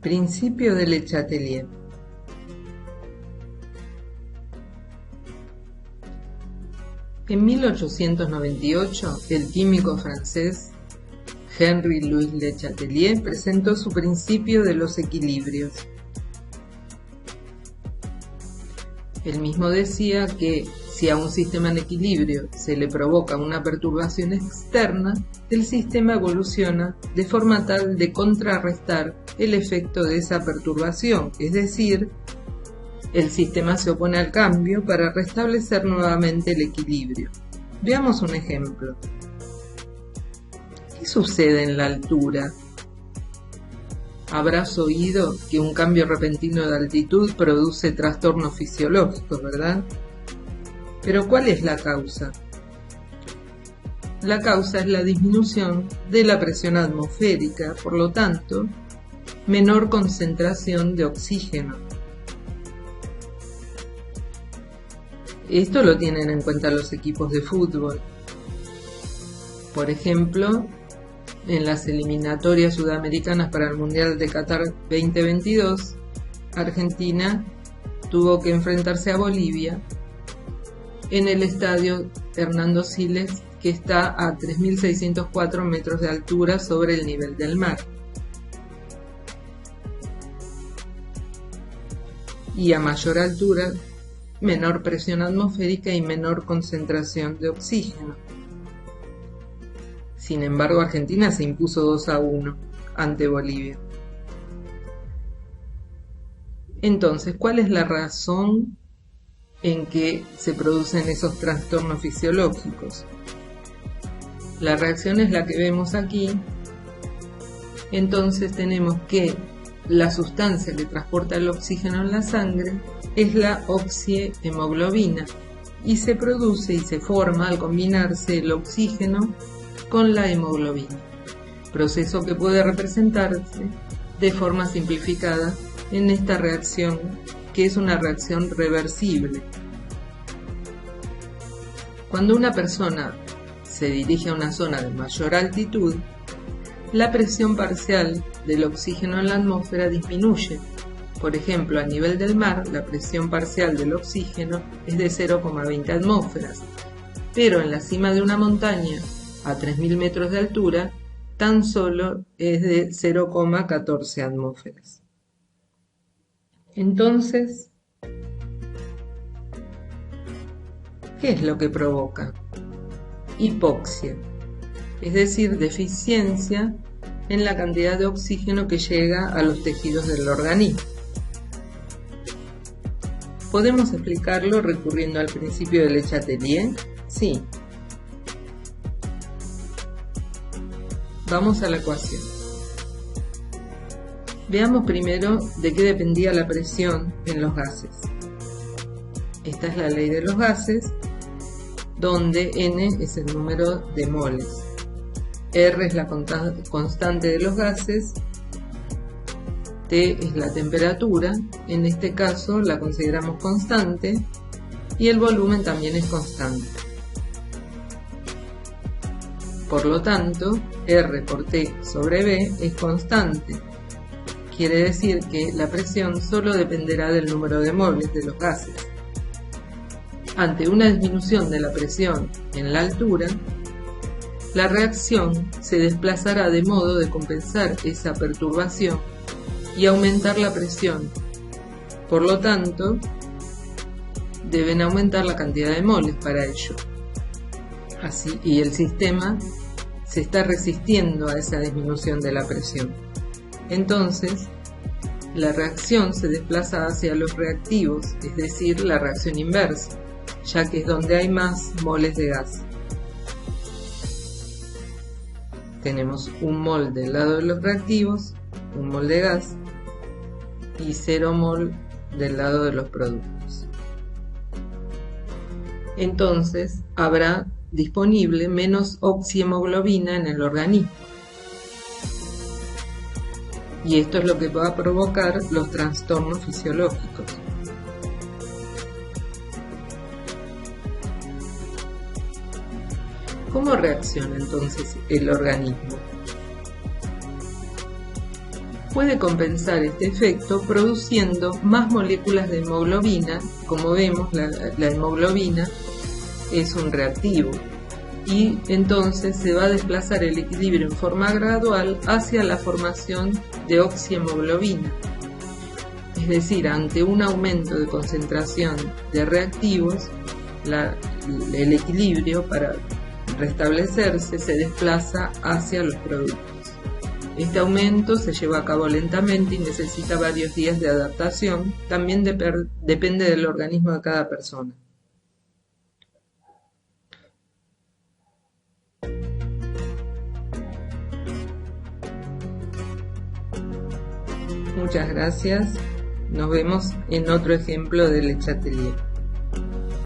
Principio de Le Chatelier. En 1898, el químico francés Henri-Louis Le Chatelier presentó su principio de los equilibrios. Él mismo decía que si a un sistema en equilibrio se le provoca una perturbación externa, el sistema evoluciona de forma tal de contrarrestar el efecto de esa perturbación, es decir, el sistema se opone al cambio para restablecer nuevamente el equilibrio. Veamos un ejemplo. ¿Qué sucede en la altura? Habrás oído que un cambio repentino de altitud produce trastornos fisiológicos, ¿verdad? Pero ¿cuál es la causa? La causa es la disminución de la presión atmosférica, por lo tanto, menor concentración de oxígeno. Esto lo tienen en cuenta los equipos de fútbol. Por ejemplo, en las eliminatorias sudamericanas para el Mundial de Qatar 2022, Argentina tuvo que enfrentarse a Bolivia en el estadio Hernando Siles, que está a 3.604 metros de altura sobre el nivel del mar. Y a mayor altura, menor presión atmosférica y menor concentración de oxígeno. Sin embargo, Argentina se impuso 2-1 ante Bolivia. Entonces, ¿cuál es la razón en que se producen esos trastornos fisiológicos? La reacción es la que vemos aquí. Entonces tenemos que la sustancia que transporta el oxígeno en la sangre es la oxihemoglobina y se produce y se forma al combinarse el oxígeno con la hemoglobina, proceso que puede representarse de forma simplificada en esta reacción, que es una reacción reversible. Cuando una persona se dirige a una zona de mayor altitud, la presión parcial del oxígeno en la atmósfera disminuye. Por ejemplo, a nivel del mar, la presión parcial del oxígeno es de 0,20 atmósferas, pero en la cima de una montaña, a 3.000 metros de altura, tan solo es de 0,14 atmósferas. Entonces, ¿qué es lo que provoca? Hipoxia, es decir, deficiencia en la cantidad de oxígeno que llega a los tejidos del organismo. ¿Podemos explicarlo recurriendo al principio de Le Chatelier? Sí. Vamos a la ecuación. Veamos primero de qué dependía la presión en los gases. Esta es la ley de los gases, donde N es el número de moles, R es la constante de los gases, T es la temperatura, en este caso la consideramos constante, y el volumen también es constante. Por lo tanto, R por T sobre B es constante. Quiere decir que la presión solo dependerá del número de moles de los gases. Ante una disminución de la presión en la altura, la reacción se desplazará de modo de compensar esa perturbación y aumentar la presión. Por lo tanto, deben aumentar la cantidad de moles para ello. Así, y el sistema se está resistiendo a esa disminución de la presión. Entonces, la reacción se desplaza hacia los reactivos, es decir, la reacción inversa, ya que es donde hay más moles de gas. Tenemos un mol del lado de los reactivos, un mol de gas, y 0 mol del lado de los productos. Entonces, habrá disponible menos oxihemoglobina en el organismo. Y esto es lo que va a provocar los trastornos fisiológicos. ¿Cómo reacciona entonces el organismo? puede compensar este efecto produciendo más moléculas de hemoglobina. Como vemos, la hemoglobina es un reactivo y entonces se va a desplazar el equilibrio en forma gradual hacia la formación de oxihemoglobina. Es decir, ante un aumento de concentración de reactivos, el equilibrio para restablecerse se desplaza hacia los productos. Este aumento se lleva a cabo lentamente y necesita varios días de adaptación. También depende del organismo de cada persona. Muchas gracias. Nos vemos en otro ejemplo de Le Chatelier.